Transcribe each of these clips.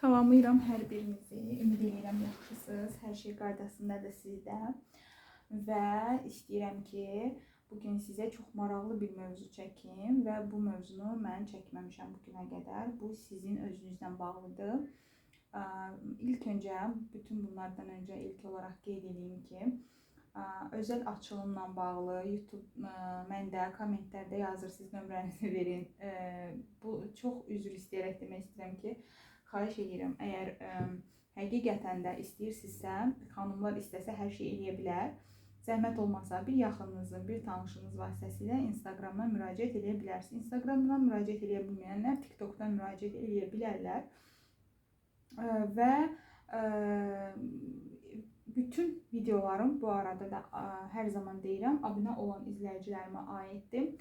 Salamlayıram hər birinizi. Ümid edirəm yaxşısınız. Hər şey qaydasındadır sizdə. Və istəyirəm ki, bugün sizə çox maraqlı bir mövzu çəkim və bu mövzunu mən çəkməmişəm bugünə qədər. Bu sizin özünüzlə bağlıdır. İlk öncə, bütün bunlardan öncə ilk olaraq qeyd edeyim ki, özəl açılımla bağlı YouTube məndə kommentlərdə yazırsınız, nömrənizi verin. Bu çox üzr istəyərək demək istəyirəm ki, xahiş edirəm, əgər həqiqətən də istəyirsinizsə, xanımlar istəsə hər şey eləyə bilər. Zəhmət olmasa bir yaxınınızın, bir tanışınız vasitəsilə Instagramdan müraciət edə bilərsiniz. Instagramdan müraciət edə bilməyənlər TikTokdan müraciət edə bilərlər. Və bütün videolarım bu arada da hər zaman deyirəm, abunə olan izləyicilərimə aiddir.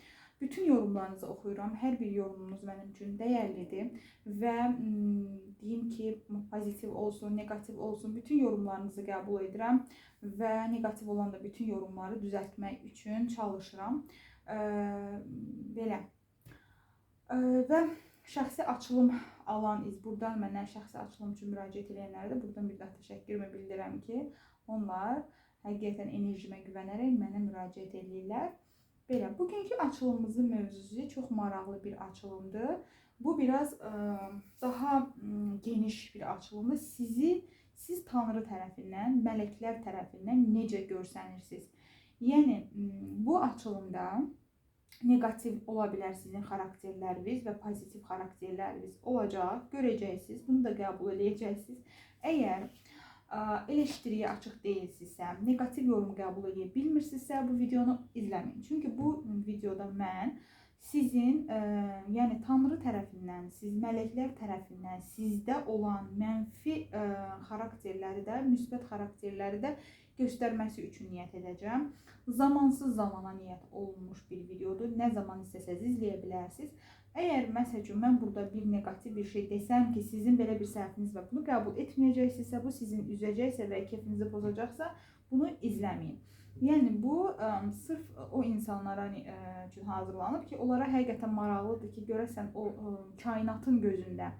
Bütün yorumlarınızı oxuyuram. Hər bir yorumunuz mənim üçün dəyərlidir və deyim ki, pozitiv olsun, negativ olsun, bütün yorumlarınızı qəbul edirəm və negativ olan da bütün yorumları düzəltmək üçün çalışıram. Belə. Və şəxsi açılım alan buradan mənə şəxsi açılım üçün müraciət edənlərə də buradan bir daha təşəkkürümü bildirirəm ki, onlar həqiqətən enerjimə güvənərək mənə müraciət edirlər. Belə, bugünkü açılımımızın mövzusu çox maraqlı bir açılımdır. Bu biraz daha geniş bir açılımdır. Siz Tanrı tərəfindən, mələklər tərəfindən necə görsənirsiniz? Yəni, bu açılımda negativ ola bilər sizin xarakterləriniz və pozitiv xarakterləriniz olacaq, görəcəksiniz, bunu da qəbul edəcəksiniz. Əgər eleştiriyə açıq deyilsinizsə, negativ yorum qəbul edə bilmirsinizsə, bu videonu izləməyin. Çünki bu videoda mən sizin, yəni Tanrı tərəfindən, siz mələklər tərəfindən sizdə olan mənfi xarakterləri də, müsbət xarakterləri də göstərməsi üçün niyyət edəcəm. Zamansız zamana niyyət olunmuş bir videodur. Nə zaman istəsəz izləyə bilərsiniz. Əgər məsəl üçün mən burada bir negativ bir şey desəm ki, sizin belə bir səhviniz və bunu qəbul etməyəcəksinizsə, bu sizin üzəcəksə və keyfinizi pozacaqsa, bunu izləməyin. Yəni bu sırf o insanlara üçün hazırlanıb ki, onlara həqiqətən maraqlıdır ki, görəsən o kainatın gözündə,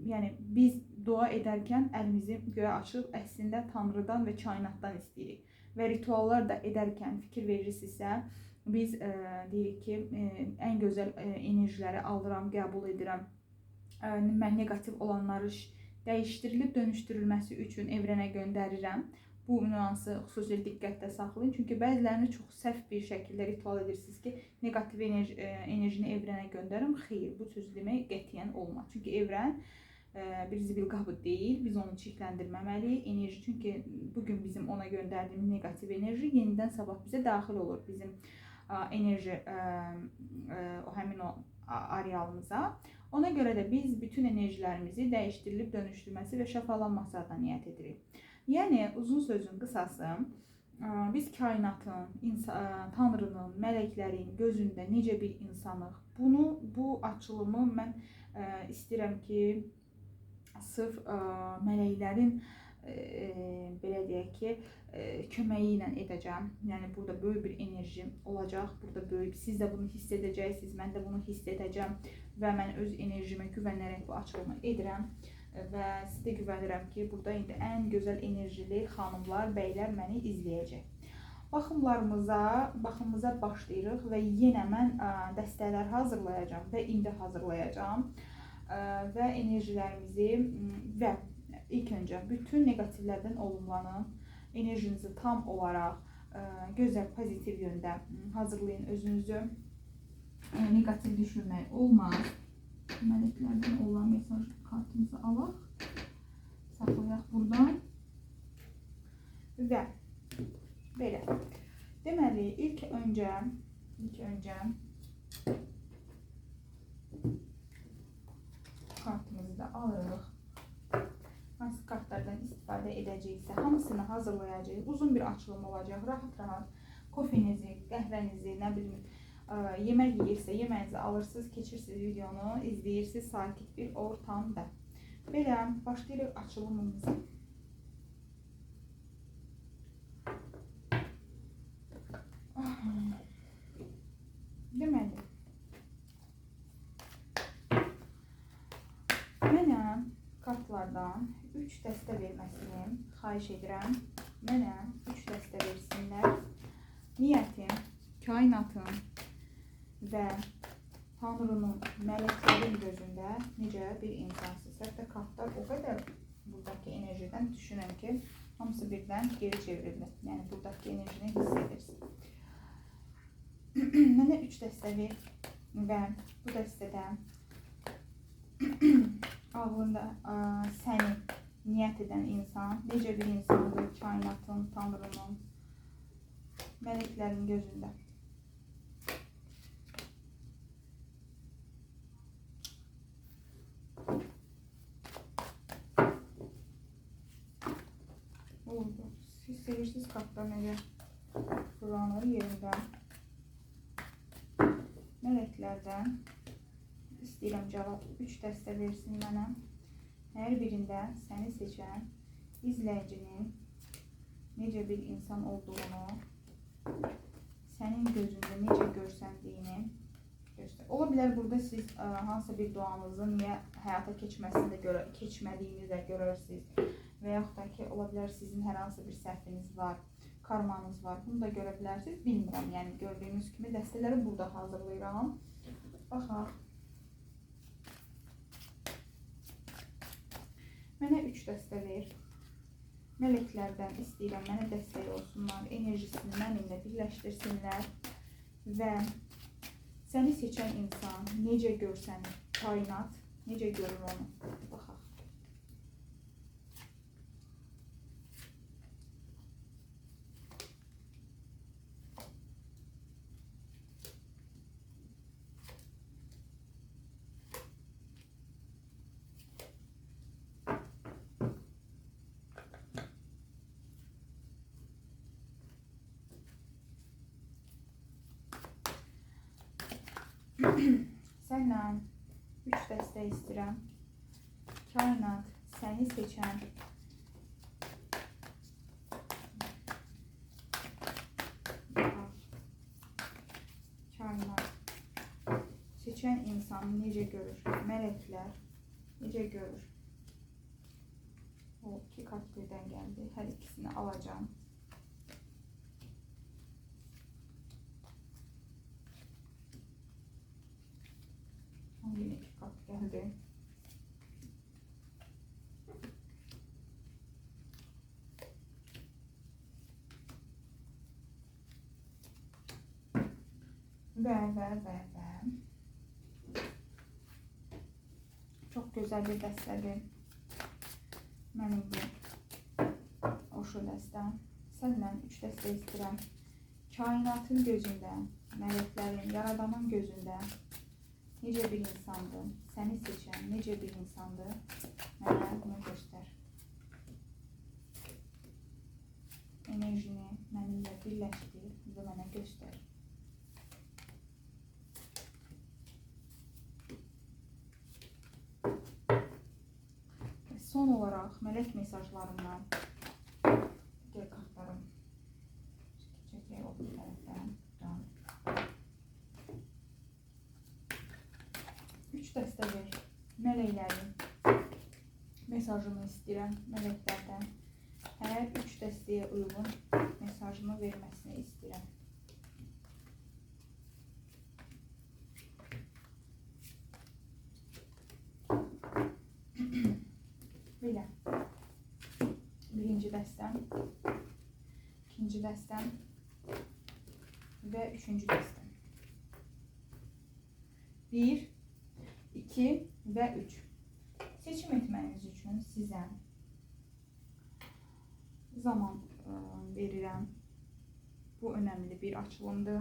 yəni biz dua edərkən əlimizi göyə açıb əslində Tanrıdan və kainatdan istəyirik. Və rituallar da edərkən fikir verirsinizsə, biz deyirik ki, ən gözəl enerjiləri alıram, qəbul edirəm. Mən negativ olanları dəyişdirilib dönüşdürülməsi üçün evrənə göndərirəm. Bu nüansı xüsusi diqqətdə saxlayın. Çünki bəzilərini çox səhv bir şəkildə ritual edirsiniz ki, negativ enerjini evrənə göndərim. Xeyr, bu söz demək qətiyyən olmaz. Çünki evrən bir zibil qabı deyil, biz onu çirkləndirməməliyik. Enerji, çünki bugün bizim ona göndərdiyimiz negativ enerji yenidən sabah bizə daxil olur. Bizim enerji həmin o arealımıza. Ona görə də biz bütün enerjilərimizi dəyişdirilib dönüşdürməsi və şəfalanması adına niyyət edirik. Yəni, uzun sözün qısası, biz kainatın, Tanrının, mələklərin gözündə necə bir insanıq? Bu açılımı mən istəyirəm ki, sırf mələklərin belə deyək ki, köməyi ilə edəcəm. Yəni, burada böyük bir enerji olacaq. Burada böyük, siz də bunu hiss edəcəksiniz, mən də bunu hiss edəcəm və mən öz enerjimə güvənərək bu açılımı edirəm. Və sizə güvənirəm ki, burada indi ən gözəl enerjili xanımlar, bəylər məni izləyəcək. Baxımımıza başlayırıq və yenə mən dəstəklər hazırlayacağım və indi hazırlayacağım. Və enerjilərimizi və ilk öncə bütün negativlərdən olumlanın. Enerjinizi tam olaraq gözəl, pozitiv yöndə hazırlayın özünüzü. Negativ düşünmək olmaz. Mələklərdən olan mesaj kartımızı alaq. Saxlayaq buradan. Və belə. Deməli, ilk öncə kartımızı da alırıq. Hansı kartlardan istifadə edəcəksə, hamısını hazırlayacağıq. Uzun bir açılım olacaq. Rahat-rahat kofenizi, qəhvənizi, nə bilim, yemək yeyirsə, yeməyinizi alırsınız, keçirsiniz videonu, izləyirsiniz sakit bir ortamda. Belə, başlayırıq açılımımıza. Deməli, mənə kartlardan 3 dəstə verməsini xahiş edirəm. Mənə 3 dəstə versinlər. Niyyətim, kainatın və Tanrının, mələklərin gözündə necə bir insansız. Hətta kartlar o qədər buradakı enerjiden düşünün ki, hamısı birdən geri çevrilir. Yəni buradakı enerjini hiss edirsin. Mənə 3 dəstə ver və bu dəstədə ağlında səni niyyət edən insan necə bir insandır, kainatın, Tanrının, mələklərin gözündə. Oldu. Siz sevirsiniz kartlar necə duranır yerindən. Mələklərdən istəyirəm cavab 3 dəstə versin mənə. Hər birində səni seçən izləyicinin necə bir insan olduğunu, sənin gözündə necə görsəndiyini göstər. Ola bilər burada siz hansısa bir duanızı niyə həyata keçmədiyini də görürsünüz. Və yaxud da ki, ola bilər sizin hər hansı bir səhviniz var, karmanız var. Bunu da görə bilərsiniz. Bilmirəm, yəni gördüyünüz kimi dəstələri burada hazırlayıram. Baxaq. Mənə 3 dəstə ver. Mələklərdən istəyirəm, mənə dəstək olsunlar, enerjisini mənimlə birləşdirsinlər və səni seçən insan necə görsənir, kainat necə görür onu. Baxaq. Səndən 3 dəstə istəyirəm. Kainat səni seçən insanı necə görür? Mələklər necə görür? O 2 kart birdən gəldi. Hər ikisini alacağım. Yine 2 kart geldi. Ve. Çok güzel bir dəstədir. Mənim bu oşu dəstəm. Səndən 3 dəstə istəyirəm. Kainatın gözündə, mələklərin, yaradanın gözündə necə bir insandır, səni seçən necə bir insandır, mənə bunu göstər. Enerjini mənimlə birləşdir və mənə göstər. Və son olaraq mələk mesajlarından digər kartlarım çəkəcək o bir tərəfdən. 3 dəstə ver. Mələklərin mesajını istəyirəm. Mələklərdən hər 3 dəstəyə uyğun mesajını verməsini istəyirəm. Belə. Birinci dəstəm, ikinci dəstəm və üçüncü dəstəm. 1, 2 və 3. Seçim etməniz üçün sizə zaman verirəm. Bu önəmli bir açılımdır.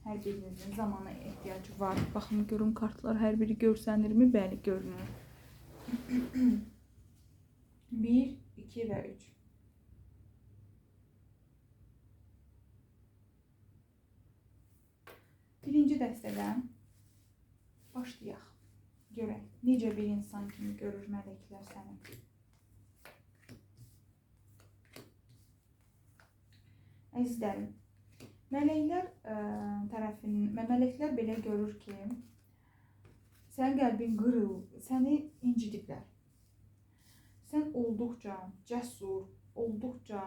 Hər birinizin zamana ehtiyacı var. Baxın, görün kartlar hər biri görsənirmi? Bəli, görünür. 1, 2 və 3. Birinci dəstədən başlayaq. Görək, necə bir insan kimi görür mələklər səni. Əzizlərim, mələklər belə görür ki, sənin qəlbin qırıl, səni incidiblər. sən olduqca cəsur, olduqca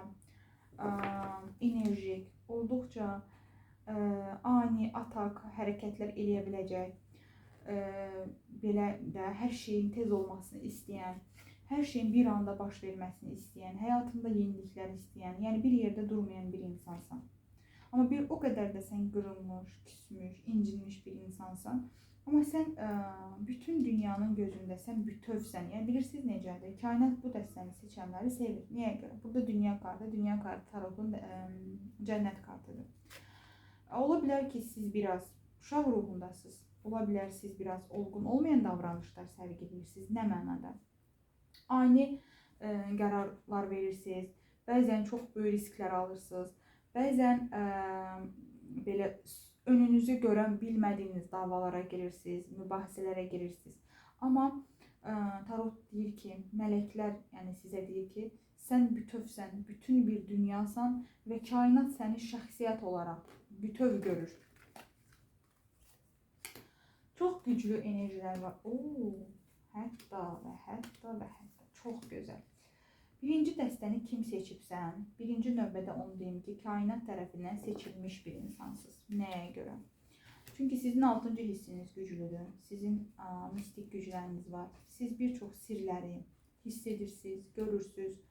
enerjik, olduqca ani atak hərəkətlər eləyə biləcək, belə də hər şeyin tez olmasını istəyən, hər şeyin bir anda baş verməsini istəyən, həyatında yeniliklər istəyən, yəni bir yerdə durmayan bir insansan. Amma bir o qədər də sən qırılmış, küsmüş, incinmiş bir insansan. Amma sən bütün dünyanın gözündə sən bütövsən. Yəni bilirsiniz necədir? Kainat bu dəstəni seçənləri sevir. Niyə görə? Burada dünya kartı tarotun cənnət kartıdır. Ola bilər ki, siz biraz uşaq ruhundasınız. Ola bilər siz biraz olğun olmayan davranışlar sərgiləyirsiniz. Nə mənada? Ani qərarlar verirsiniz. Bəzən çox böyük risklər alırsınız. Bəzən belə önünüzü görən bilmədiyiniz davalara girirsiniz, mübahisələrə girirsiniz. Amma tarot deyir ki, mələklər yəni sizə deyir ki, sən bütövsən, bütün bir dünyasan və kainat səni şəxsiyyət olaraq bütöv görür. Çox güclü enerjilər var. Hətta çox gözəl. Birinci dəstəni kim seçibsən, birinci növbədə onu deyim ki, kainat tərəfindən seçilmiş bir insansınız. Nəyə görə? Çünki sizin 6-cı hissiniz güclüdür. Sizin mistik gücləriniz var. Siz bir çox sirləri hiss edirsiniz, görürsünüz.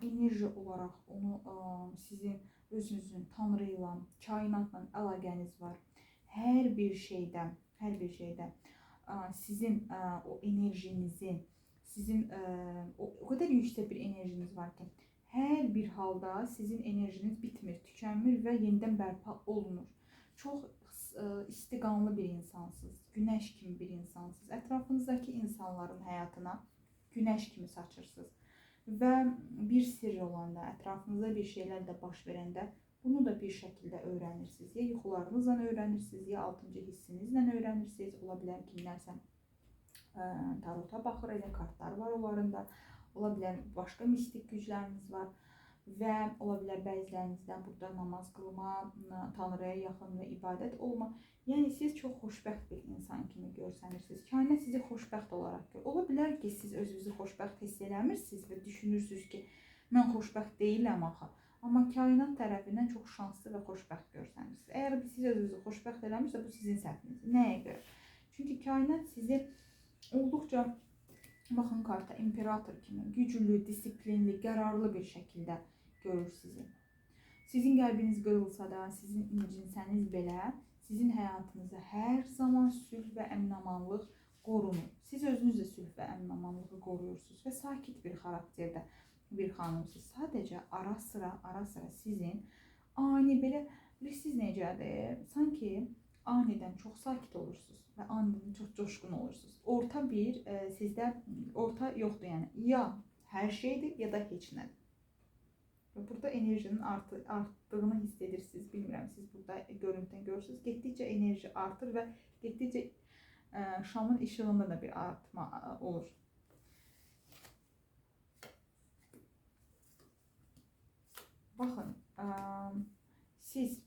Enerji olaraq onu sizin özünüzün Tanrı ilə, kainatla əlaqəniz var. Hər bir şeydə sizin o enerjinizi, sizin o qədər yüksək bir enerjiniz var ki, hər bir halda sizin enerjiniz bitmir, tükənmir və yenidən bərpa olunur. Çox istiqanlı bir insansınız, günəş kimi bir insansınız. Ətrafınızdakı insanların həyatına günəş kimi saçırsınız. Və bir sirr olanda, ətrafınızda bir şeylər də baş verəndə bunu da bir şəkildə öyrənirsiniz. Ya yuxularınızla öyrənirsiniz, ya 6-cı hissinizlə öyrənirsiniz. Ola bilər ki, nəsə tarota baxır, elə kartlar var onlarında. Ola bilər başqa mistik gücləriniz var və ola bilər bəzilərinizdə burada namaz qılma, Tanrıya yaxın və ibadət olma. Yəni siz çox xoşbəxt bir insan kimi görsənirsiniz. Kainat sizi xoşbəxt olaraq görür. Ola bilər ki, siz özünüzü xoşbəxt hiss eləmirsiniz və düşünürsünüz ki, mən xoşbəxt deyiləm axı. Amma kainat tərəfindən çox şanslı və xoşbəxt görsənirsiniz. Əgər siz özünüzü xoşbəxt eləmirsə, bu sizin səhvinizdir. Nəyə görə? Çünki kainat sizi olduqca, baxın karta, imperator kimi güclü, disiplinli, qərarlı bir şəkildə görür sizi. Sizin qəlbiniz qırılsa da, sizin incinsəniz belə, sizin həyatınızda hər zaman sülh və əmin-amanlıq qorunur. Siz özünüz də sülh və əmin-amanlığı qoruyursunuz və sakit bir xarakterdə bir xanımsınız. Sadəcə ara sıra sizin ani belə, bilirsiniz necədir? Sanki anidən çox sakit olursunuz və anidən çox coşqun olursunuz. Orta bir, sizdə orta yoxdur yəni. Ya hər şeydir, ya da heç nədir. Və burada enerjinin artdığını hiss edirsiniz. Bilmirəm, siz burada görüntüdən görürsünüz. Getdikcə enerji artır və getdikcə şamın işığında da bir artma olur. Baxın, siz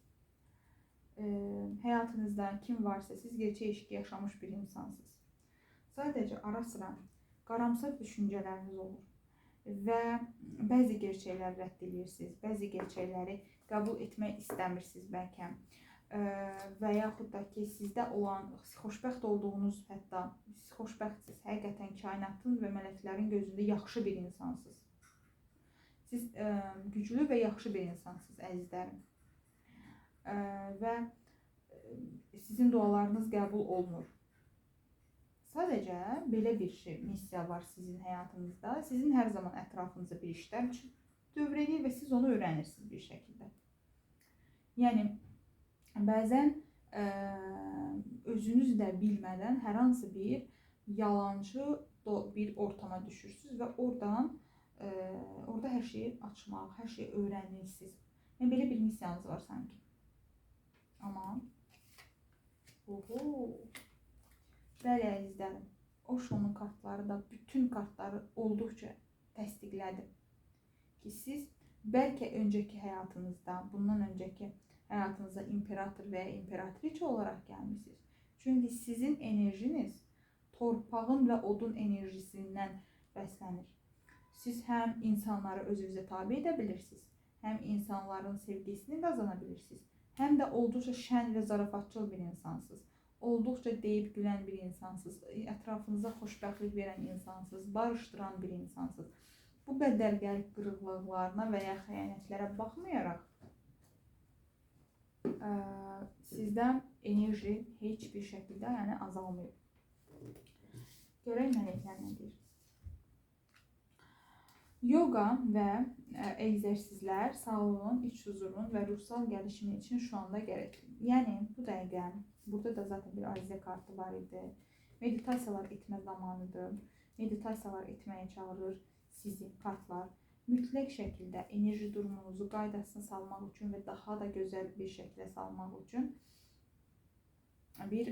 həyatınızda kim varsa, siz gerçək eşqi yaşamış bir insansınız. Sadəcə ara sıra qaramsar düşüncələriniz olur və bəzi gerçəkləri rədd edirsiniz, bəzi gerçəkləri qəbul etmək istəmirsiniz bəlkə və yaxud da ki, sizdə olan xoşbəxt olduğunuz, hətta siz xoşbəxtsiniz, həqiqətən kainatın və mələklərin gözündə yaxşı bir insansınız. Siz güclü və yaxşı bir insansınız, əzizlərim. Və sizin dualarınız qəbul olunur. Sadəcə belə bir missiya var sizin həyatınızda. Sizin hər zaman ətrafınızda bir işlər dövr edir və siz onu öyrənirsiniz bir şəkildə. Yəni, bəzən özünüz də bilmədən hər hansı bir yalancı bir ortama düşürsünüz və orada hər şeyi açmaq, hər şeyi öyrənirsiniz. Yəni, belə bir missiyanız var sanki. Amma bəli əzizlərim, Osho'nun kartları da bütün kartları olduqca təsdiqlədi ki, siz bəlkə öncəki həyatınızda, bundan öncəki həyatınızda imperator və ya imperatriça olaraq gəlmişsiniz. Çünki sizin enerjiniz torpağın və odun enerjisindən bəslənir. Siz həm insanları özünüzə tabe edə bilirsiniz, həm insanların sevgisini qazana bilirsiniz, həm də olduqca şən və zarafatçıl bir insansınız. Olduqca deyib gülən bir insansınız, ətrafınıza xoşbəxtlik verən insansınız, barışdıran bir insansınız. Bu qədər qəlb qırıqlıqlarına və ya xəyanətlərə baxmayaraq, sizdən enerji heç bir şəkildə azalmıyor. Görək mələklər nə deyir. Yoga və egzersizlər sağlığın, iç huzurun və ruhsal gəlişimin için şu anda gerekli. Yəni bu dəqiqə, burada da zaten bir arizə kartı var idi. Meditasiyalar etmə zamanıdır. Meditasiyalar etməyə çağırır sizi kartlar. Mütləq şəkildə enerji durumunuzu qaydasına salmaq üçün və daha da gözəl bir şəkildə salmaq üçün bir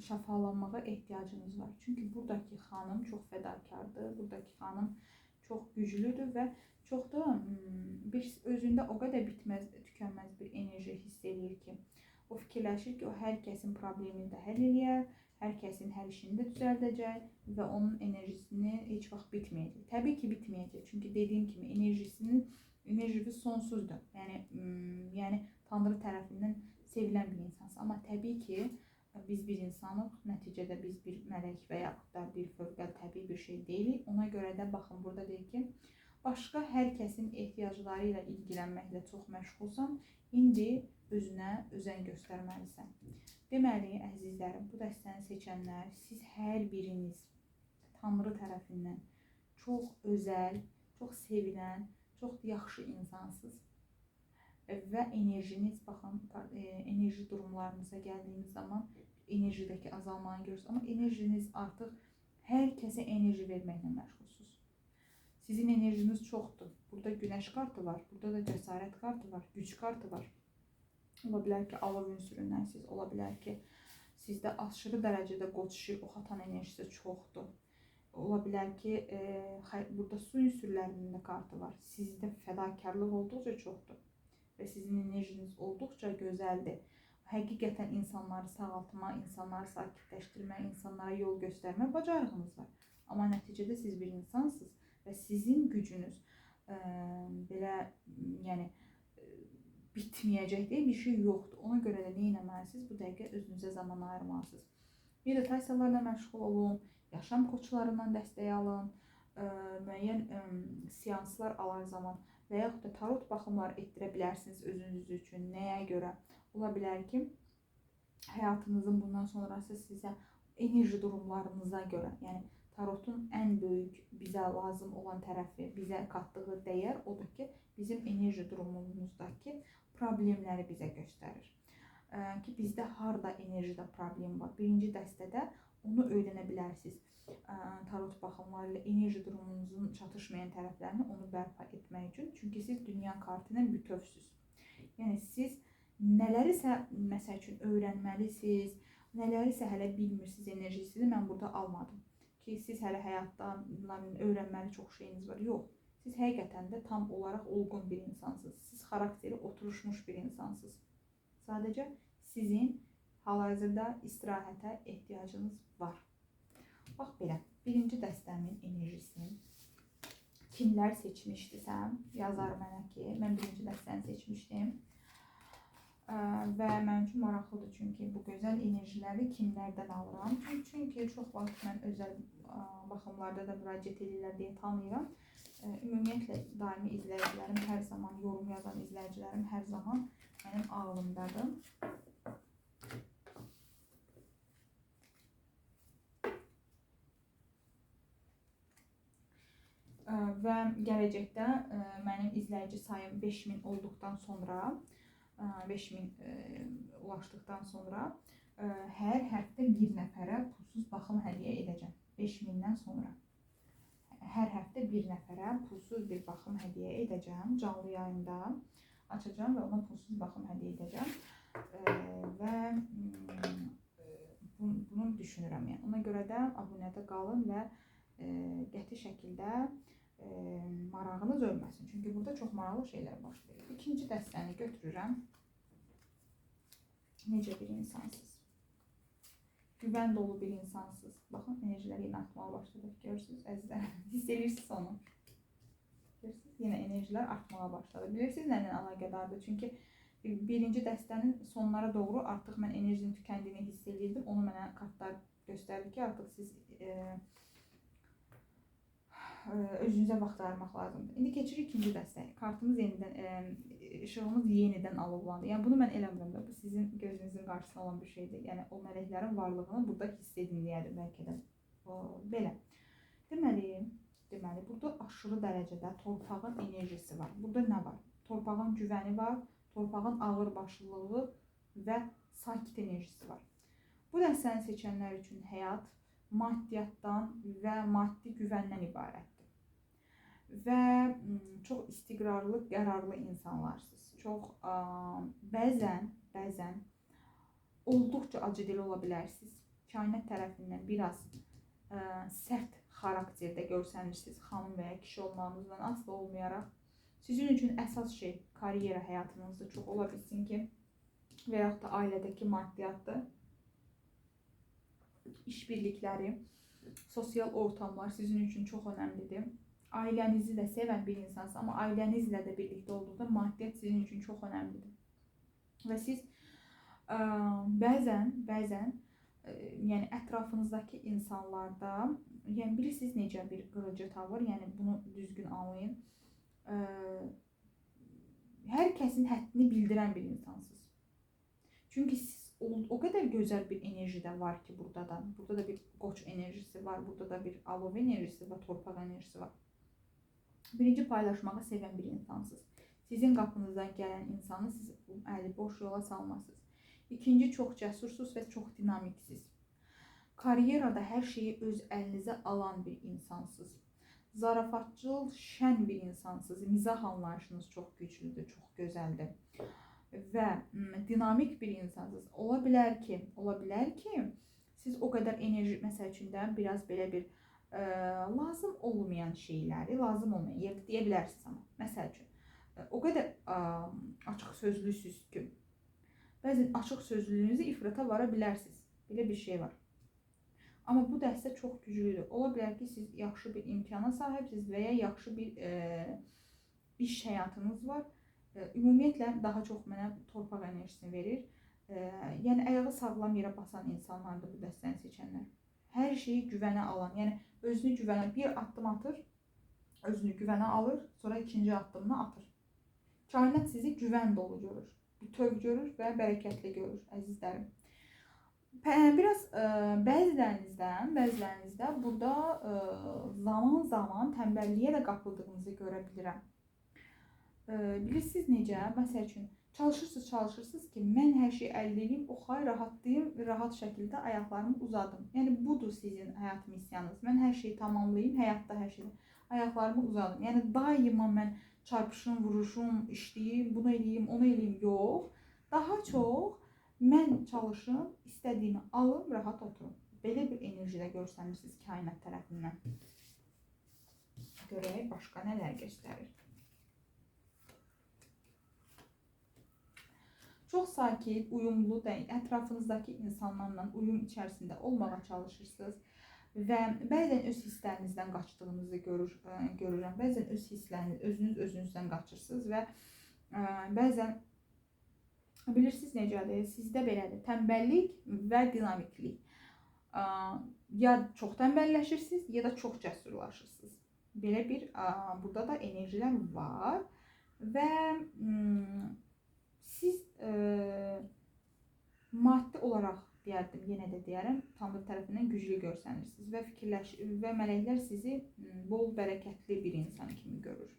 şəfalanmağa ehtiyacınız var. Çünki buradaki xanım çox fədakardır. Buradaki xanım çox güclüdür və çox da özündə o qədər bitməz, tükənməz bir enerji hiss edir ki, o fikirləşir ki, o hər kəsin problemini də həll eləyər, hər kəsin hər işini də düzəldəcək və onun enerjisini heç vaxt bitməyəcək. Təbii ki, bitməyəcək. Çünki dediyim kimi enerjisi sonsuzdur. Yəni Tanrı tərəfindən sevilən bir insansınız. Amma təbii ki, biz bir insanıq, nəticədə biz bir mələk və yaxud da bir fövqəl təbii bir şey deyilik. Ona görə də baxın, burada deyir ki, başqa hər kəsin ehtiyacları ilə ilgilənməklə çox məşğulsan, indi özünə özən göstərməlisən. Deməli, əzizlərim, bu dəstəni seçənlər, siz hər biriniz Tanrı tərəfindən çox özəl, çox sevilən, çox yaxşı insansınız. Və enerjiniz, baxın, enerji durumlarınıza gəldiyimiz zaman enerjidəki azalmanı görürsünüz. Amma enerjiniz artıq hər kəsə enerji verməklə məşğulsunuz. Sizin enerjiniz çoxdur. Burada günəş kartı var, burada da cəsarət kartı var, güc kartı var. Ola bilər ki, alov ünsüründənsiz, ola bilər ki, sizdə aşırı dərəcədə qoçuşu, ox atan enerjisi çoxdur. Ola bilər ki, burada su ünsürlərinin də kartı var. Sizdə fədakarlıq olduqca çoxdur və sizin enerjiniz olduqca gözəldir. Həqiqətən insanları sağaltma, insanları sakitləşdirmə, insanlara yol göstərmə bacarığınız var. Amma nəticədə siz bir insansınız və sizin gücünüz belə, yəni bitməyəcək deyə bir şey yoxdur. Ona görə də nə etməlisiniz? Bu dəqiqə özünüzə zaman ayırmalısınız. Meditasiyalarla məşğul olun, yaşam koçlarından dəstək alın, müəyyən seanslar alan zaman və yaxud da tarot baxımlar etdirə bilərsiniz özünüz üçün. Nəyə görə? Ola bilər ki, həyatınızın bundan sonrası sizə enerji durumlarınıza görə, yəni tarotun ən böyük bizə lazım olan tərəfi, bizə qatdığı dəyər odur ki, bizim enerji durumumuzdakı problemləri bizə göstərir. Ki, bizdə harda enerjide problem var. Birinci dəstədə onu öyrənə bilərsiniz. Tarot baxımları ilə enerji durumunuzun çatışmayan tərəflərini onu bərpa etmək üçün. Çünki siz dünya kartı ilə bütövsüz. Yəni siz nələrisə məsəl üçün öyrənməlisiniz, nələrisə hələ bilmirsiniz enerjisini mən burada almadım. Ki siz hələ həyatda öyrənməli çox şeyiniz var. Yox. Siz həqiqətən də tam olaraq olgun bir insansınız. Siz xarakteri oturuşmuş bir insansınız. Sadəcə sizin hal-hazırda istirahətə ehtiyacınız var. Bax belə, birinci dəstəmin enerjisini kimlər seçmişdisə, yazar mənə ki, mən birinci dəstəni seçmişdim. Və mənim üçün maraqlıdır, çünki bu gözəl enerjiləri kimlərdən alıram. Çünki çox vaxt mən özəl baxımlarda da müraciət edirlər deyə tanıyıram. Ümumiyyətlə, daimi izləyicilərim hər zaman, yorum yazan izləyicilərim hər zaman mənim ağlımdadır. Və gələcəkdə mənim izləyici sayım 5000 olduqdan sonra, 5000 ulaşdıqdan sonra hər həftə bir nəfərə pulsuz baxım hədiyyə edəcəm. 5000-dən sonra. Hər həftə bir nəfərə pulsuz bir baxım hədiyyə edəcəm. Canlı yayında açacağım və ona pulsuz baxım hədiyyə edəcəm. Və bunu düşünürəm. Yəni. Ona görə də abunədə qalın və qəti şəkildə marağınız ölməsin. Çünki burada çox maraqlı şeylər baş verir. İkinci dəstəni götürürəm. Necə bir insansınız? güvən dolu bir insansınız. Baxın, enerjilər yenə artmağa başladı. Görürsünüz, əzizlər. Hiss edirsiniz onu. Görürsünüz, yenə enerjilər artmağa başladı. Bilirsiniz nədən əlaqədardır? Çünki birinci dəstənin sonlara doğru artıq mən enerjinin tükəndiyini hiss edirdim. Onu mənə kartlar göstərdi ki, artıq siz özünüzə vaxt ayırmaq lazımdır. İndi keçirik ikinci dəstəyə. Kartımız yenidən, işığımız yenidən alovlandı. Yəni bunu mən eləmirəm də. Bu sizin gözünüzün qarşısında olan bir şeydir. Yəni o mələklərin varlığını burada hiss edin deyədir bəlkə də. Belə. Deməli, burada aşırı dərəcədə torpağın enerjisi var. Burada nə var? Torpağın güvəni var, torpağın ağırbaşlılığı və sakit enerjisi var. Bu dəstəni seçənlər üçün həyat maddiyyatdan və maddi güvəndən ibarətdir. Və çox istiqrarlı, qərarlı insanlarsınız. Çox bəzən olduqca acıdil ola bilərsiniz. Kainat tərəfindən biraz sərt xarakterdə görsənirsiniz, xanım və ya kişi olmağınızdan asla olmayaraq. Sizin üçün əsas şey karyera həyatınızda çox ola bilsin ki, və yaxud da ailədəki maddiyatdır. İşbirlikləri, sosial ortamlar sizin üçün çox önəmlidir. Ailənizi də sevən bir insansınız, amma ailənizlə də birlikdə olduqda maddiyyat sizin üçün çox önəmlidir. Və siz bəzən yəni ətrafınızdakı insanlarda, yəni bilirsiniz necə bir qırıcı tavır, yəni bunu düzgün anlayın. Hər kəsin həddini bildirən bir insansınız. Çünki siz o qədər gözəl bir enerji də var ki burada da bir qoç enerjisi var, burada da bir alov enerjisi və torpaq enerjisi var. Birinci paylaşmağı sevən bir insansınız. Sizin qapınızdan gələn insanı siz əli boş yola salmazsınız. İkinci, çox cəsursuz və çox dinamiksiniz. Karyerada hər şeyi öz əlinizə alan bir insansınız. Zarafatcıl, şən bir insansınız. Mizah anlayışınız çox güclüdür, çox gözəldir. Və dinamik bir insansınız. Ola bilər ki, siz o qədər enerji, məsəl üçün də biraz belə bir lazım olmayan şeyləri, lazım olmayan yerdə deyə bilərsiniz amma. Məsəl üçün, o qədər açıq sözlüsünüz ki, bəzən açıq sözlülüyünüzü ifrata vara bilərsiniz. Belə bir şey var. Amma bu dəstə çox güclüdür. Ola bilər ki, siz yaxşı bir imkana sahibsiniz və ya yaxşı bir iş həyatınız var. Ümumiyyətlə daha çox mənə torpaq enerjisini verir. Yəni ayağı sağlam yerə basan insanlardır bu dəstəni seçənlər. Hər şeyi güvənə alan, yəni özünü güvənə bir addım atır, özünü güvənə alır, sonra ikinci addımını atır. Kainat sizi güvən dolu görür, bütöv görür və bərəkətli görür, əzizlərim. Biraz bəzilərinizdə burada zaman tənbəlliyə də qapıldığınızı görə bilirəm. Bilirsiniz necə? Məsəl üçün, çalışırsınız ki, mən hər şeyi əldə edeyim, oxay, rahatlayım, rahat şəkildə ayaqlarımı uzadım. Yəni, budur sizin həyat missiyanız. Mən hər şeyi tamamlayayım, həyatda hər şeyi, ayaqlarımı uzadım. Yəni, daima mən çarpışım, vuruşum, işləyim, bunu eləyim, onu eləyim, yox. Daha çox, mən çalışım, istədiyimi alım, rahat oturum. Belə bir enerjidə görsənirsiniz kainat tərəfindən. Görək, başqa nələr göstərir. Çox sakit, uyumlu, ətrafınızdakı insanlarla uyum içərisində olmağa çalışırsınız və bəzən öz hisslərinizdən qaçdığınızı görürəm. Bəzən öz hissləriniz, özünüzdən qaçırsınız və bəzən bilirsiniz necədir? Sizdə belədir, tənbəllik və dinamiklik. Ya çox tənbəlləşirsiniz, ya da çox cəsurlaşırsınız. Belə bir, burada da enerjilər var və siz maddi olaraq deyərdim, yenə də deyərəm, Tanrı tərəfindən güclü görsənirsiniz və mələklər sizi bol bərəkətli bir insan kimi görür.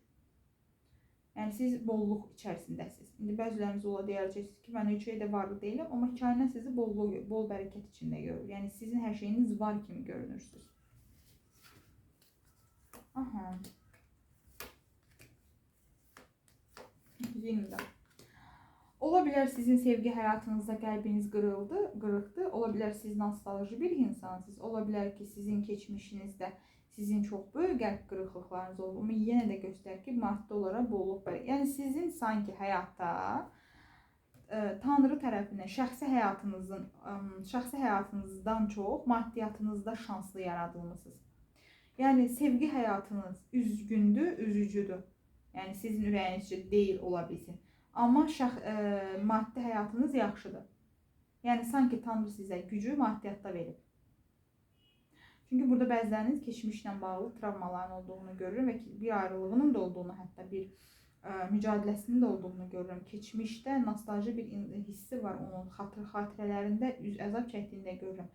Yəni siz bolluq içərisindəsiniz. İndi bəziləriniz ola deyəcəksiniz ki, mən heç şeydə varlı deyiləm, amma kainat sizi bol bərəkət içində görür. Yəni sizin hər şeyiniz var kimi görünürsünüz. Aha. Yeniden. Ola bilər sizin sevgi həyatınızda qəlbiniz qırıqdır. Ola bilər siz nostalji bir insansınız. Ola bilər ki, sizin keçmişinizdə sizin çox böyük qəlb qırıqlıqlarınız olub. Amma yenə də göstərir ki, maddi olaraq bolluq var. Yəni sizin sanki həyatda Tanrı tərəfindən şəxsi həyatınızdan çox maddiyyatınızda şanslı yaradılmısınız. Yəni sevgi həyatınız üzgündür, üzücüdür. Yəni sizin ürəyinizcə deyil ola bilsin. Amma maddi həyatınız yaxşıdır. Yəni sanki Tanrı sizə gücü maddiyyatda verib. Çünki burada bəziləriniz keçmişlə bağlı travmaların olduğunu görürüm və bir ayrılığının da olduğunu, hətta bir mücadiləsinin də olduğunu görürüm. Keçmişdə nostalji bir hissi var onun xatirələrində, əzab çəkdiyini də görürüm.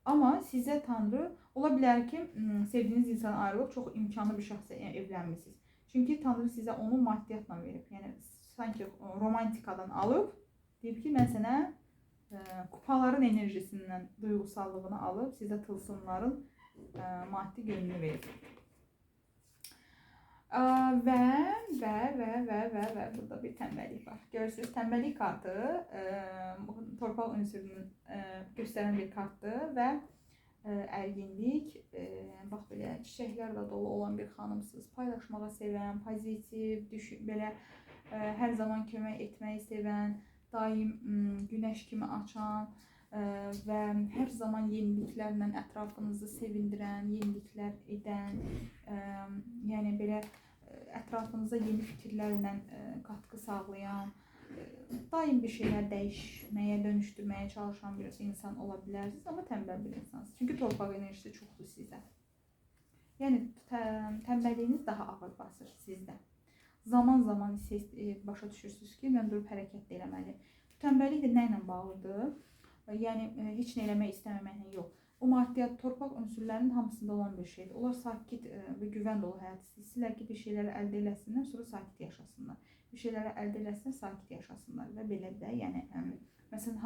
Amma sizə Tanrı, ola bilər ki, sevdiyiniz insan ayrılıb, çox imkanlı bir şəxslə evlənmişsiniz. Çünki Tanrı sizə onu maddiyyatla verib. Yəni sanki romantikadan alıb, deyib ki, mən sənə kupaların enerjisindən duyğusallığını alıb, sizə tılsımların maddi yönünü verib. Və burada bir tənbəllik var. Görürsünüz, tənbəllik kartı torpaq ünsürünün göstərən bir kartdır və ərginlik, bax belə çiçəklərlə dolu olan bir xanımsınız. Paylaşmağı sevən, pozitiv, belə hər zaman kömək etməyi sevən, daim günəş kimi açan və hər zaman yeniliklərlə ətrafınızı sevindirən, yeniliklər edən, yəni belə ətrafınıza yeni fikirlərlə qatqı sağlayan, daim bir şeylər dəyişməyə, dönüşdürməyə çalışan bir insan ola bilərsiniz, amma tənbəl bir insansınız. Çünki torpaq enerjisi çoxdur sizdə. Yəni tənbəlliyiniz daha ağır basır sizdə. Zaman siz başa düşürsünüz ki, mən durub hərəkət eləməliyim. Tənbəllik də nə ilə bağlıdır? Yəni heç nə eləmək istəməməklə yox. O maddiyyat, torpaq ünsürlərinin hamısında olan bir şeydir. Onlar sakit və güvən dolu həyat istəyirlər ki, bir şeyləri əldə eləsinlər, sonra sakit yaşasınlar. Bir şeyləri əldə eləsinlər, sakit yaşasınlar və belə də, yəni məsələn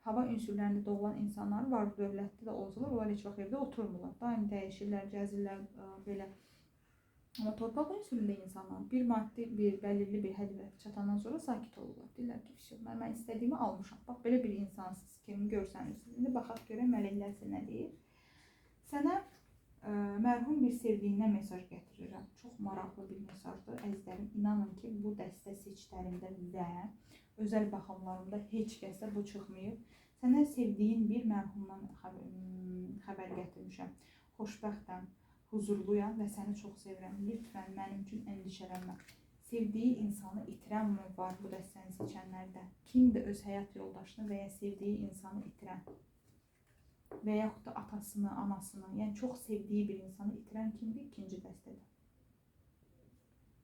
hava ünsürlərində doğulan insanlar var, dövlətdə də olsalar, onlar heç vaxt evdə oturmurlar. Daim dəyişirlər, gəzirlər belə. Amma torpaq ünsüründə insanlar bir maddi, bir bəlirli bir hədəfə çatandan sonra sakit olurlar. Deyirlər ki, mən istədiyimi almışam. Bax, belə bir insansınız, kimi görsənirsiniz. İndi baxaq görək mələklər sizə nə deyir. Sənə mərhum bir sevdiyindən mesaj gətirirəm. Çox maraqlı bir mesajdır. Əzizlərim, inanın ki, bu dəstə seçkilərində və özəl baxımlarımda heç kəsə bu çıxmayıb. Sənə sevdiyin bir mərhumdan xəbər gətirmişəm. Xoşbəxtəm, huzurluyam və səni çox sevirəm. Lütfən mənim üçün əndişələnmə. Sevdiyi insanı itirən mi var bu dəstəni seçənlərdə? Kimdir öz həyat yoldaşını və ya sevdiyi insanı itirən? Və yaxud da atasını, anasını, yəni çox sevdiyi bir insanı itirən kimdir? İkinci dəstədə.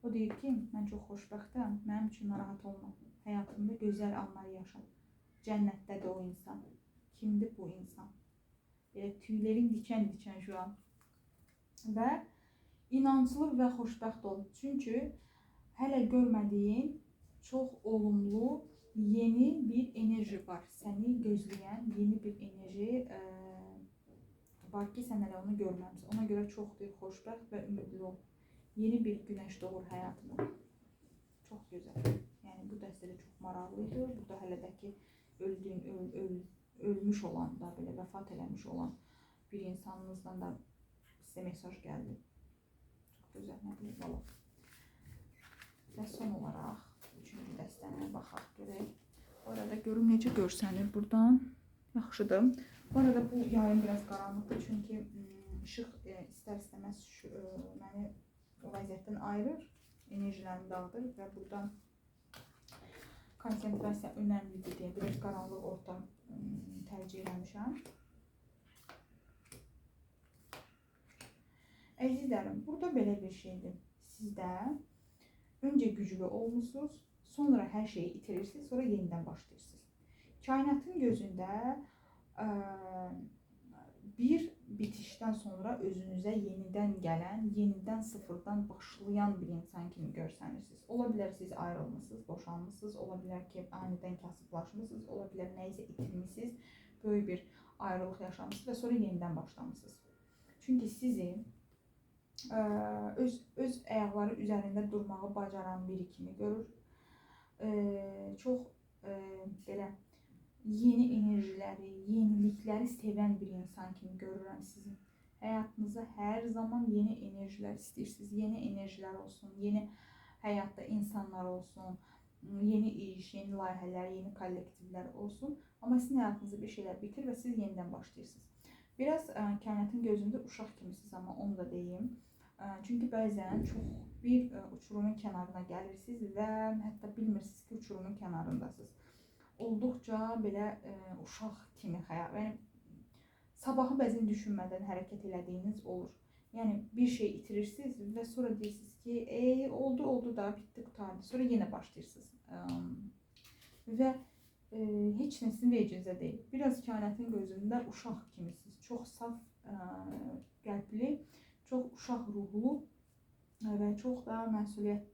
O deyir ki, mən çox xoşbəxtəm, mənim üçün narahat olma. Həyatımda gözəl anlar yaşa. Cənnətdədir o insan. Kimdir bu insan? Tüylərin dikən-dikən şu an. Və inanclı və xoşbəxt ol. Çünki hələ görmədiyin çox olumlu, yeni bir enerji var. Səni gözləyən yeni bir enerji var ki, sən hələ onu görməmsən. Ona görə çox xoşbəxt və ümidli ol. Yeni bir günəş doğur həyatına. Çox gözəl. Yəni bu dəstədə çox maraqlıydı. Burada hələ də ki, ölmüş olan da, belə vəfat eləmiş olan bir insanınızdan da sizə mesaj gəldi. Çox gözəl, nə bileyim, valla. Və son olaraq üçüncü dəstənə baxaq görək. Bu arada görüm necə görsənir buradan. Yaxşıdır. Bu arada bu yayın biraz qaranlıqdır, çünki işıq istər-istəməz məni o vəziyyətdən ayırır, enerjilərimi dağıdır və buradan konsentrasiya önəmlidir deyə biraz qaranlıq ortam tərcih eləmişəm. Əzizlərim, burada belə bir şeydir. Sizdə öncə güclü olmuşsunuz, sonra hər şeyi itirirsiniz, sonra yenidən başlayırsınız. Kainatın gözündə bir bitişdən sonra özünüzə yenidən gələn, yenidən sıfırdan başlayan bir insan kimi görsənirsiniz. Ola bilər siz ayrılmışsınız, boşanmışsınız, ola bilər ki, anidən kasıblaşmışsınız, ola bilər nəyisə itirmişsiniz, böyük bir ayrılıq yaşamışsınız və sonra yenidən başlamışsınız. Çünki sizi öz ayaqları üzərində durmağı bacaran biri kimi görür. Çox belə yeni enerjiləri, yenilikləri sevən bir insan kimi görürəm sizin. Həyatınıza hər zaman yeni enerjilər istəyirsiniz. Yeni enerjilər olsun, yeni həyatda insanlar olsun. yeni iş, yeni layihələr, yeni kollektivlər olsun. Amma sizin həyatınızda bir şeylər bitir və siz yenidən başlayırsınız. Biraz kainatın gözündə uşaq kimisiniz, amma onu da deyim. Çünki bəzən çox bir uçurumun kənarına gəlirsiniz və hətta bilmirsiniz ki, uçurumun kənarındasınız. Olduqca belə uşaq kimi xəyal, yəni sabahı bəzən düşünmədən hərəkət elədiyiniz olur. Yəni bir şey itirirsiniz və sonra deyirsiniz ki, oldu da, bitdi, qurtardı. Sonra yenə başlayırsınız. Və heç nə sizin vecinizə deyil. Biraz kainatın gözündə uşaq kimisiniz. Çox saf qəlbli, çox uşaq ruhlu və çox da məsuliyyət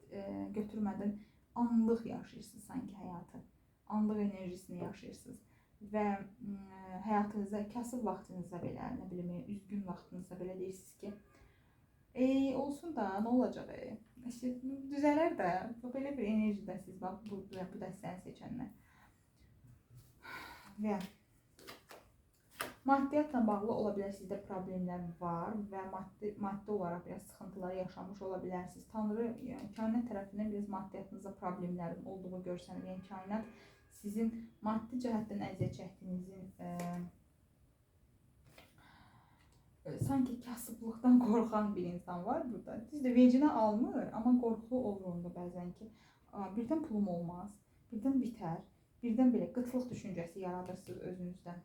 götürmədən anlıq yaşayırsınız sanki həyatı. Anlıq enerjisini yaşayırsınız. Və həyatınızda, kasıb vaxtınızda belə, nə bilim, üzgün vaxtınızda belə deyirsiniz ki, olsun da, nə olacaq, işte, düzələr də, belə bir enerjidəsiniz, bax, bu dəstəni seçənlər. Və maddiyyatla bağlı ola bilər sizdə problemlər var və maddi olaraq biraz sıxıntılar yaşamış ola bilərsiniz. Tanrı, yəni kainat tərəfindən biraz maddiyyatınızda problemlərin olduğu görsənir. Yəni kainat sizin maddi cəhətdən əziyyət çəkdiyinizin sanki kasıblıqdan qorxan bir insan var burada. Düzdür, vecinə almır, amma qorxulu olur onda bəzən ki, birdən pulum olmaz, birdən bitər, birdən belə qıtlıq düşüncəsi yaradırsınız özünüzdən.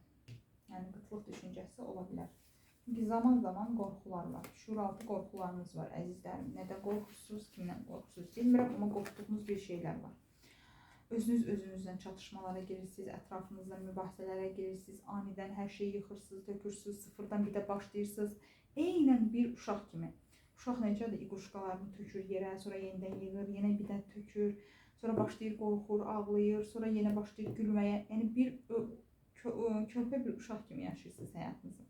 Yəni qıtlıq düşüncəsi ola bilər. Çünki zaman qorxular var, şuuraltı qorxularınız var, əzizlərim. Nədən qorxursunuz, kimdən qorxursunuz bilmirəm, amma qorxduğunuz bir şeylər var. Özünüzdən çatışmalara girirsiniz, ətrafınızdan mübahisələrə girirsiniz, anidən hər şeyi yıxırsınız, tökürsünüz, sıfırdan bir də başlayırsınız. Eynən bir uşaq kimi. Uşaq necədir? İquşqalarını tökür yerə, sonra yenidən yığır, yenə bir də tökür, sonra başlayır qorxur, ağlayır, sonra yenə başlayır gülməyə. Yəni bir körpə bir uşaq kimi yaşayırsınız həyatınızı.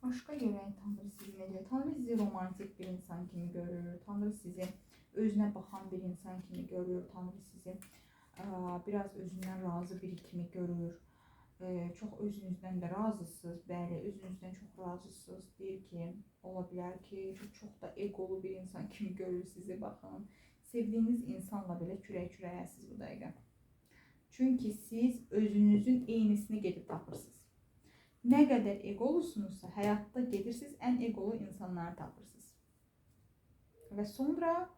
Başqa görək Tanrı sizi necə? Tanrı sizi romantik bir insan kimi görür. Tanrı sizi özünə baxan bir insan kimi görür. Tanrı sizi biraz özündən razı biri kimi görür. Çox özünüzdən də razısınız. Bəli, özünüzdən çox razısınız. Deyir ki, ola bilər ki, çox da egolu bir insan kimi görür sizi. Baxın, sevdiyiniz insanla belə kürək-kürəyəsiz bu dəqiqə. Çünki siz özünüzün eynisini gedib tapırsınız. Nə qədər egolusunuzsa, həyatda gedirsiniz, ən egolu insanları tapırsınız. Və sonra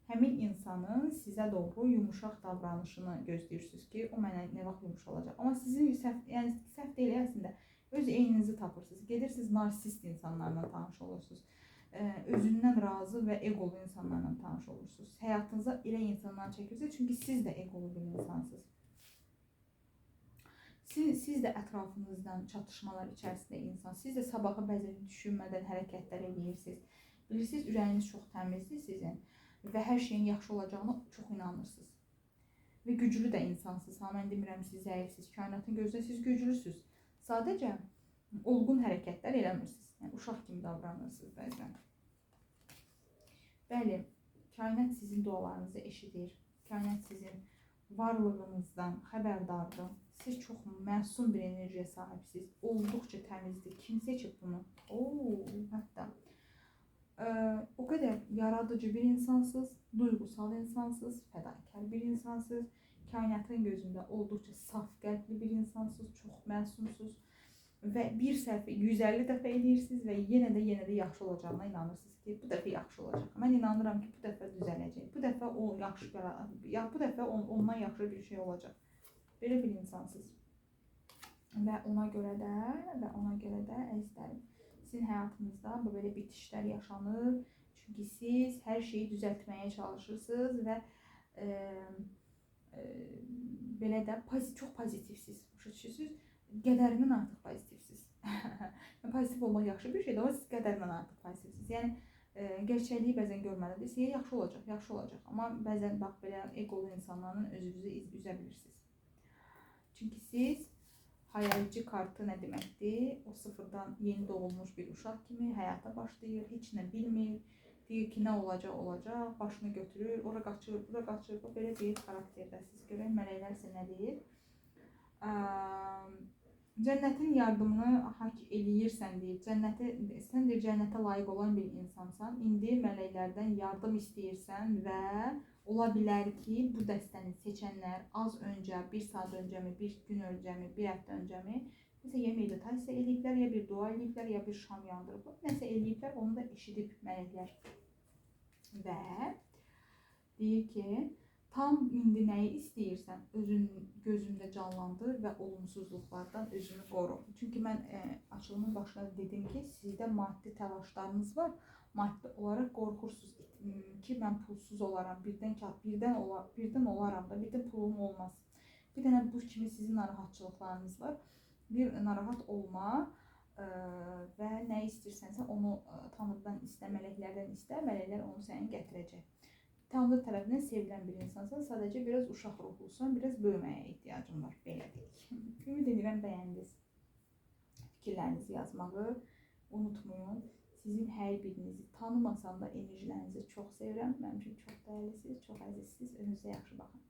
həmin insanın sizə doğru yumuşaq davranışını gözləyirsiniz ki, o mənə nə vaxt yumuşaq olacaq. Amma sizin səhv deyil əslində, öz eyninizi tapırsınız. Gedirsiniz, narsist insanlarla tanış olursunuz. Özündən razı və egolu insanlarla tanış olursunuz. Həyatınıza elə insanlar çəkirsiniz, çünki siz də egolu bir insansınız. Siz də ətrafınızdan çatışmalar içərisində insan. Siz də sabahı bəzən düşünmədən hərəkətlər edirsiniz. Bilirsiniz, ürəyiniz çox təmizdir sizin və hər şeyin yaxşı olacağına çox inanırsınız. Və güclü də insansınız. Mən demirəm, siz zəifsiniz. Kainatın gözündə siz güclüsünüz. Sadəcə olğun hərəkətlər eləmirsiniz. Yəni, uşaq kimi davranırsınız bəzən. Bəli, kainat sizin dualarınızı eşidir. Kainat sizin varlığınızdan xəbərdardır. Siz çox məsum bir enerjiyə sahibsiniz. Olduqca təmizdir. Kim seçib bunu? Hətta. O qədər yaradıcı bir insansınız, duygusal insansınız, fədakar bir insansınız. Kainatın gözündə olduqca saf qəlbli bir insansınız, çox məsumsuz. Və bir səhvi 150 dəfə edirsiniz və yenə də yaxşı olacağına inanırsınız ki, bu dəfə yaxşı olacaq. Mən inanıram ki, bu dəfə düzələcək. Bu dəfə o yaxşı bu dəfə ondan yaxşı bir şey olacaq. Belə bir insansınız. Və ona görə də əzizlərim, sizin həyatınızda bu belə bitişlər yaşanır. Çünki siz hər şeyi düzəltməyə çalışırsınız və belə də çox pozitivsiz. Başa düşürsünüz? Qədərindən artıq pozitivsiz. Pozitiv olmaq yaxşı bir şeydir, amma siz qədərindən artıq pozitivsiz. Yəni, gerçəkliyi bəzən görmədən deyirsiniz, yaxşı olacaq. Amma bəzən bax, belə egolu insanların özünüzü üzə bilirsiniz. Çünki siz hayalci kartı nə deməkdir? O sıfırdan yeni doğulmuş bir uşaq kimi həyata başlayır, heç nə bilmir. Deyir ki, nə olacaq, başını götürür, ora qaçır, bura qaçır. Bu belə bir xarakterdəsiz. Görək, mələklər sizə nə deyir? Cənnətin yardımını hak eləyirsən deyir. Sən deyir, cənnətə layiq olan bir insansan. İndi mələklərdən yardım istəyirsən və Ola bilər ki, bu dəstəni seçənlər az öncə, 1 saat öncəmi, 1 gün öncəmi, 1 həftə öncəmi nəsə ya meditasiya eləyiblər, ya bir dua eləyiblər, ya bir şam yandırıblar. Nəsə eləyiblər, onu da eşidib mələklər. Və deyir ki, tam indi nəyi istəyirsən, özünün gözündə canlandır və olumsuzluqlardan özünü qoru. Çünki mən açılımın başında dedim ki, sizdə maddi təlaşlarınız var, maddi olaraq qorxursunuz ki, mən pulsuz olaram, birdən olaram da, birdən pulum olmaz. Bir dənə bu kimi sizin narahatçılıqlarınız var. Bir narahat olma və nə istəyirsənsə onu Tanrıdan istə, mələklərdən istə, mələklər onu sənə gətirəcək. Tanrı tərəfindən sevilən bir insansan, sadəcə biraz uşaq ruhlusan, biraz böyüməyə ehtiyacın var, belə deyək. Ümid edirəm bəyəndiniz. Fikirlərinizi yazmağı unutmayın. Sizin hər birinizi tanımasam da enerjilərinizi çox sevirəm. Mənim üçün çox dəyərlisiniz, çox əzizsiniz. Özünüzə yaxşı baxın.